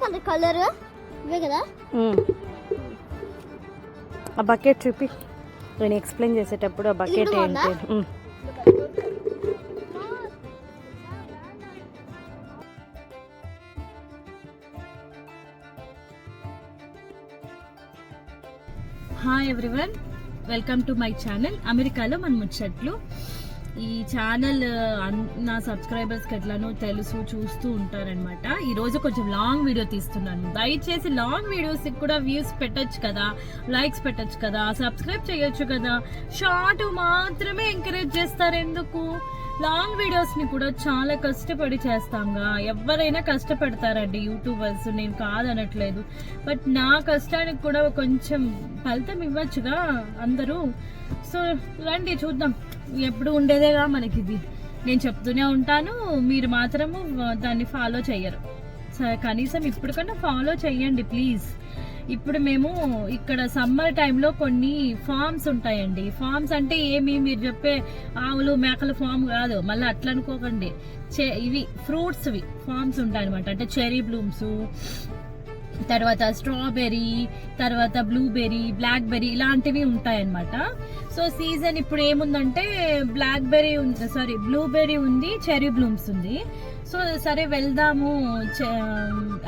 ఎందుకంటే కలర్ ఇవే కదా. ఆ బకెట్ చూపి, నేను ఎక్స్ప్లెయిన్ చేసేటప్పుడు ఆ బకెట్ ఏంటి. Hi everyone, welcome to my channel అమెరికాలో మన ముచ్చట్లు. ఈ ఛానల్ నా సబ్స్క్రైబర్స్కి ఎట్లానో తెలుసు, చూస్తూ ఉంటారనమాట. ఈరోజు కొంచెం లాంగ్ వీడియో తీస్తున్నాను. దయచేసి లాంగ్ వీడియోస్కి కూడా వ్యూస్ పెట్టచ్చు కదా, లైక్స్ పెట్టచ్చు కదా, సబ్స్క్రైబ్ చేయొచ్చు కదా. షార్ట్ మాత్రమే ఎంకరేజ్ చేస్తారు ఎందుకు? లాంగ్ వీడియోస్ని కూడా చాలా కష్టపడి చేస్తాంగా. ఎవరైనా కష్టపడతారండి యూట్యూబర్స్, నేను కాదనట్లేదు. బట్ నా కష్టానికి కూడా కొంచెం ఫలితం ఇవ్వచ్చుగా అందరూ. సో రండి చూద్దాం. ఎప్పుడు ఉండేదేగా మనకి ఇది. నేను చెప్తూనే ఉంటాను, మీరు మాత్రము దాన్ని ఫాలో చెయ్యరు. కనీసం ఇప్పటికన్నా ఫాలో చెయ్యండి ప్లీజ్. ఇప్పుడు మేము ఇక్కడ సమ్మర్ టైంలో కొన్ని ఫార్మ్స్ ఉంటాయండి. ఫార్మ్స్ అంటే ఏమి, మీరు చెప్పే ఆవులు మేకల ఫామ్ కాదు, మళ్ళీ అట్లా అనుకోకండి. ఇవి ఫ్రూట్స్వి ఫార్మ్స్ ఉంటాయన్నమాట. అంటే చెరీ బ్లూమ్స్, తర్వాత స్ట్రాబెర్రీ, తర్వాత బ్లూబెర్రీ, బ్లాక్ బెర్రీ, ఇలాంటివి ఉంటాయన్నమాట. సో సీజన్ ఇప్పుడు ఏముందంటే బ్లాక్బెర్రీ ఉంది, బ్లూబెర్రీ ఉంది, చెరీ బ్లూమ్స్ ఉంది. సో సరే వెళ్దాము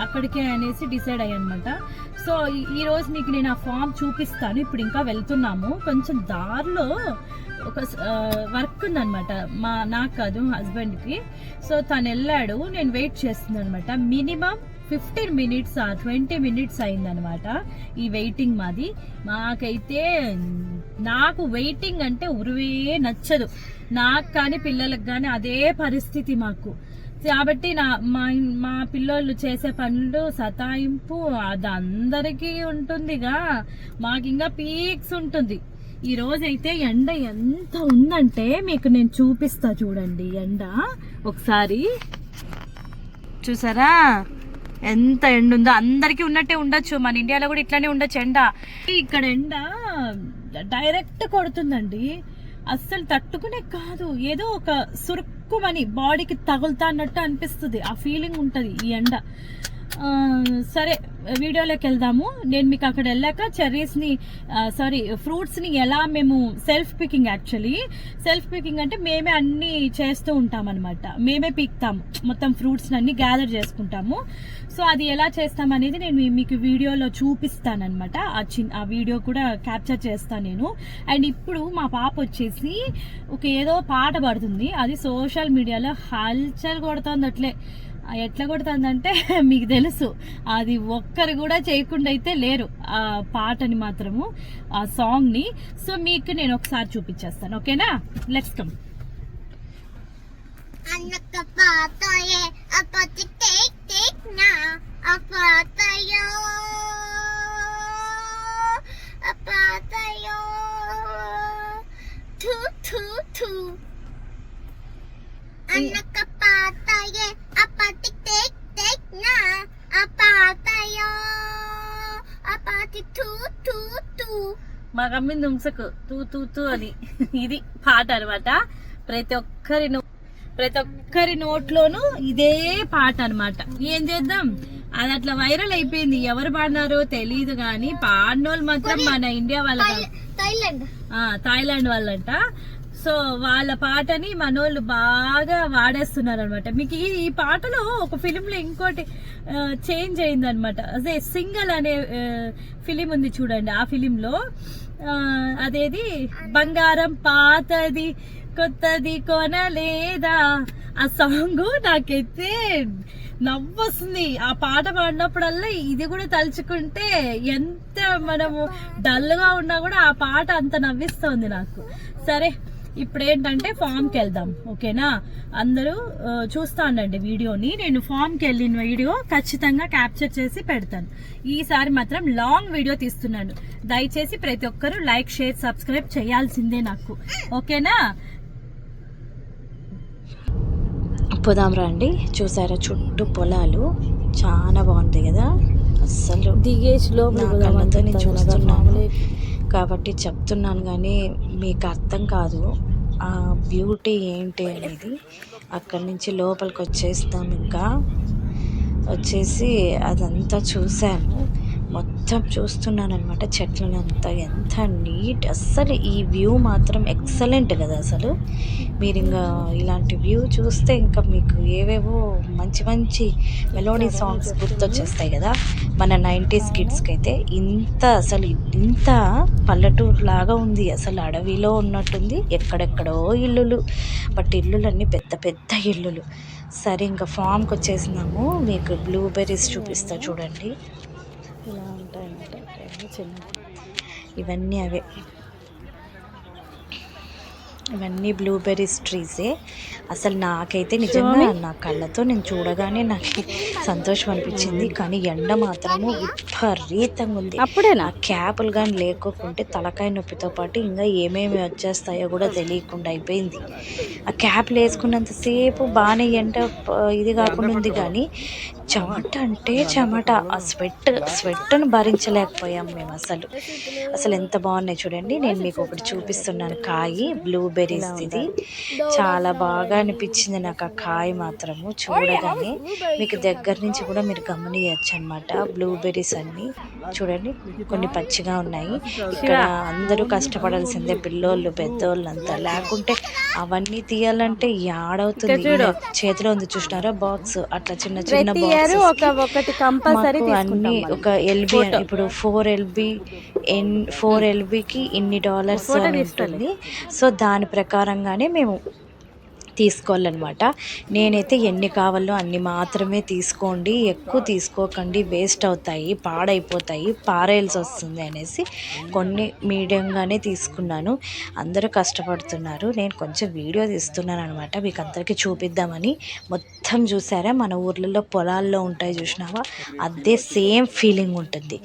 అక్కడికే అనేసి డిసైడ్ అయ్యనమాట. సో ఈరోజు మీకు నేను ఆ ఫామ్ చూపిస్తాను. ఇప్పుడు ఇంకా వెళ్తున్నాము. కొంచెం దారిలో ఒక వర్క్ ఉందనమాట, నాకు కాదు హస్బెండ్కి. సో తను వెళ్ళాడు, నేను వెయిట్ చేస్తున్నాను అనమాట. మినిమం 15 minutes or 20 minutes అయిందనమాట ఈ వెయిటింగ్ మాది. మాకైతే నాకు వెయిటింగ్ అంటే ఉరువే నచ్చదు. నాకు కానీ పిల్లలకు కానీ అదే పరిస్థితి మాకు. కాబట్టి మా పిల్లోళ్ళు చేసే పనులు సతాయింపు అది అందరికీ ఉంటుందిగా, మాకు ఇంకా పీక్స్ ఉంటుంది. ఈ రోజైతే ఎండ ఎంత ఉందంటే మీకు నేను చూపిస్తా చూడండి. ఎండ ఒకసారి చూసారా ఎంత ఎండ ఉందో. అందరికీ ఉన్నట్టే ఉండొచ్చు, మన ఇండియాలో కూడా ఇట్లానే ఉండొచ్చు ఎండ. ఇక్కడ ఎండ డైరెక్ట్ కొడుతుందండి, అస్సలు తట్టుకునే కాదు. ఏదో ఒక సురుక్కుమని బాడీకి తగులుతా అన్నట్టు అనిపిస్తుంది, ఆ ఫీలింగ్ ఉంటుంది ఈ ఎండ. సరే వీడియోలోకి వెళ్దాము. నేను మీకు అక్కడ వెళ్ళాక ఫ్రూట్స్ని ఎలా మేము self picking, actually self picking అంటే మేమే అన్ని చేస్తూ ఉంటాం అనమాట. మేమే పీక్తాము, మొత్తం ఫ్రూట్స్ని అన్ని గ్యాదర్ చేసుకుంటాము. సో అది ఎలా చేస్తాం అనేది నేను మీకు వీడియోలో చూపిస్తానమాట. ఆ వీడియో కూడా క్యాప్చర్ చేస్తాను నేను. అండ్ ఇప్పుడు మా పాప వచ్చేసి ఏదో పాట పాడుతుంది, అది సోషల్ మీడియాలో హల్చల్ కొడుతుంది. అట్లే ఎట్లా కొడుతుందంటే మీకు తెలుసు, అది ఒక్కరు కూడా చేయకుండా అయితే లేరు ఆ పాటని మాత్రము, ఆ సాంగ్ని. సో మీకు నేను ఒకసారి చూపించేస్తాను, ఓకేనా? Let's come. మా గమ్మింది ఉంసకు తూ తూ తూ అని ఇది పాట అనమాట. ప్రతి ఒక్కరి నోట్లోనూ ఇదే పాట అనమాట. ఏం చేద్దాం, అది అట్లా వైరల్ అయిపోయింది. ఎవరు పాడినారో తెలీదు కానీ పాడినోళ్ళు మాత్రం మన ఇండియా వాళ్ళ, థాయిలాండ్ వాళ్ళంట. సో వాళ్ళ పాటని మనోళ్ళు బాగా వాడేస్తున్నారు అనమాట. మీకు ఈ పాటలో ఒక ఫిలింలో ఇంకోటి చేంజ్ అయిందనమాట. అదే సింగల్ అనే ఫిలిం ఉంది చూడండి. ఆ ఫిలింలో అదేది బంగారం పాతది కొత్తది కొనలేదా, ఆ సాంగ్ నాకైతే నవ్వొస్తుంది. ఆ పాట పాడినప్పుడల్లా ఇది కూడా తలుచుకుంటే ఎంత మనము డల్గా ఉన్నా కూడా ఆ పాట అంత నవ్విస్తుంది నాకు. సరే ఇప్పుడు ఏంటంటే ఫామ్కి వెళ్దాం, ఓకేనా? అందరూ చూస్తా ఉండండి వీడియోని. నేను ఫామ్కి వెళ్ళిన వీడియో ఖచ్చితంగా క్యాప్చర్ చేసి పెడతాను. ఈసారి మాత్రం లాంగ్ వీడియో తీస్తున్నాను. దయచేసి ప్రతి ఒక్కరూ లైక్, షేర్, సబ్స్క్రైబ్ చేయాల్సిందే నాకు, ఓకేనా? పోదాం రండి. చూసారా చుట్టూ పొలాలు, చాలా బాగుంది కదా. అస్సలు దిగేసిలో చూస్తున్నాను కాబట్టి చెప్తున్నాను, కానీ మీకు అర్థం కాదు ఆ బ్యూటీ ఏంటి అనేది. అక్కడి నుంచి లోపలికి వచ్చేస్తాం. ఇంకా వచ్చేసి అదంతా చూశాను. మొత్తం చూస్తున్నాను అనమాట చెట్లనంతా. ఎంత నీట్, అస్సలు ఈ వ్యూ మాత్రం ఎక్సలెంట్ కదా అసలు. మీరు ఇంకా ఇలాంటి వ్యూ చూస్తే ఇంకా మీకు ఏవేవో మంచి మంచి మెలోడీ సాంగ్స్ గుర్తొచ్చేస్తాయి కదా మన 90s కిడ్స్కి అయితే. ఇంత పల్లెటూరు లాగా ఉంది అసలు, అడవిలో ఉన్నట్టుంది. ఎక్కడెక్కడో ఇల్లులు, బట్ ఇల్లులన్నీ పెద్ద పెద్ద ఇల్లులు. సరే ఇంకా ఫామ్కి వచ్చేసినాము. మీకు బ్లూబెర్రీస్ చూపిస్తా చూడండి. ఇలా ఉంటాయన్నమాట చిన్న. ఇవన్నీ అవే, ఇవన్నీ బ్లూబెర్రీస్ ట్రీసే. అసలు నాకైతే నిజంగా నా కళ్ళతో నేను చూడగానే నాకు సంతోషం అనిపించింది. కానీ ఎండ మాత్రము విపరీతంగా ఉంది. అప్పుడే నా క్యాపులు కానీ లేకోకుంటే తలకాయ నొప్పితో పాటు ఇంకా ఏమేమి వచ్చేస్తాయో కూడా తెలియకుండా అయిపోయింది. ఆ క్యాప్లు వేసుకున్నంతసేపు బాగానే ఎండ ఇది కాకుండా ఉంది, కానీ చెమట అంటే చెమట. ఆ స్వెట్ను భరించలేకపోయాం మేము అసలు ఎంత బాగున్నాయి చూడండి. నేను మీకు ఒకటి చూపిస్తున్నాను కాయి, బ్లూబెర్రీస్. ఇది చాలా బాగా అనిపించింది నాకు ఆ కాయ మాత్రము చూడగానే. మీకు దగ్గర నుంచి కూడా మీరు గమనియచ్చు అనమాట. బ్లూబెర్రీస్ అన్ని చూడండి, కొన్ని పచ్చిగా ఉన్నాయి. ఇక్కడ అందరూ కష్టపడాల్సిందే, పిల్లోళ్ళు పెద్దోళ్ళు అంతా. లేకుంటే అవన్నీ తీయాలంటే యాడవుతుంది. చేతిలో ఉంది చూసినారా బాక్స్, అట్లా చిన్న చిన్న బాక్స్ అన్ని. ఒక ఎల్బి ఇప్పుడు 4 LBకి ఇన్ని డాలర్స్ ఉంటుంది. సో దాని ప్రకారంగానే మేము తీసుకోవాలన్నమాట. నేనైతే ఎన్ని కావాలో అన్ని మాత్రమే తీసుకోండి, ఎక్కువ తీసుకోకండి, వేస్ట్ అవుతాయి, పాడైపోతాయి, పారేయాల్సి వస్తుంది అనేసి కొన్ని మీడియంగానే తీసుకున్నాను. అందరూ కష్టపడుతున్నారు, నేను కొంచెం వీడియో తీస్తున్నాను అనమాట, మీకు అందరికీ చూపిద్దామని. మొత్తం చూసారా మన ఊర్లలో పొలాల్లో ఉంటాయి చూసినావా, అదే సేమ్ ఫీలింగ్ ఉంటుంది.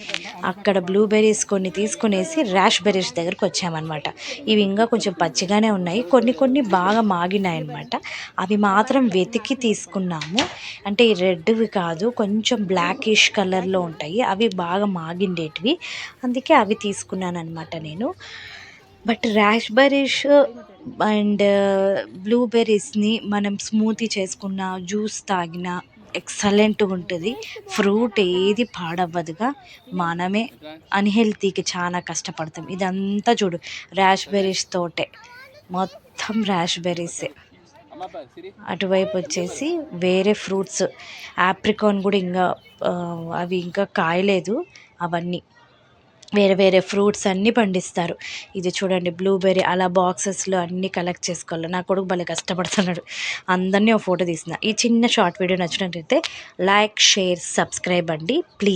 అక్కడ బ్లూబెర్రీస్ కొన్ని తీసుకునేసి రాస్బెర్రీస్ దగ్గరకు వచ్చామన్నమాట. ఇవి ఇంకా కొంచెం పచ్చిగానే ఉన్నాయి, కొన్ని బాగా మాగినాయి అన్నమాట. అవి మాత్రం వెతికి తీసుకున్నాము. అంటే ఈ రెడ్వి కాదు, కొంచెం బ్లాకిష్ కలర్లో ఉంటాయి, అవి బాగా మాగిండేటివి, అందుకే అవి తీసుకున్నాను అనమాట నేను. బట్ రాస్బెర్రీస్ అండ్ బ్లూబెర్రీస్ని మనం స్మూతీ చేసుకున్న, జ్యూస్ తాగిన ఎక్సలెంట్గా ఉంటుంది. ఫ్రూట్ ఏది పాడవ్వదుగా, మనమే అన్హెల్తీకి చాలా కష్టపడతాం. ఇదంతా చూడు రాస్బెర్రీస్ తోటే, మొత్తం రాస్బెర్రీసే. అటువైపు వచ్చేసి వేరే ఫ్రూట్స్, ఆప్రికాన్ కూడా ఇంకా అవి ఇంకా కాయలేదు, అవన్నీ వేరే ఫ్రూట్స్ అన్నీ పండిస్తారు. ఇది చూడండి బ్లూబెర్రీ, అలా బాక్సెస్లో అన్నీ కలెక్ట్ చేసుకోవాలి. నా కొడుకు భలే కష్టపడుతున్నాడు, అందరినీ ఒక ఫోటో తీసిన. ఈ చిన్న షార్ట్ వీడియో నచ్చినట్లయితే లైక్, షేర్, సబ్స్క్రైబ్ అండి ప్లీజ్.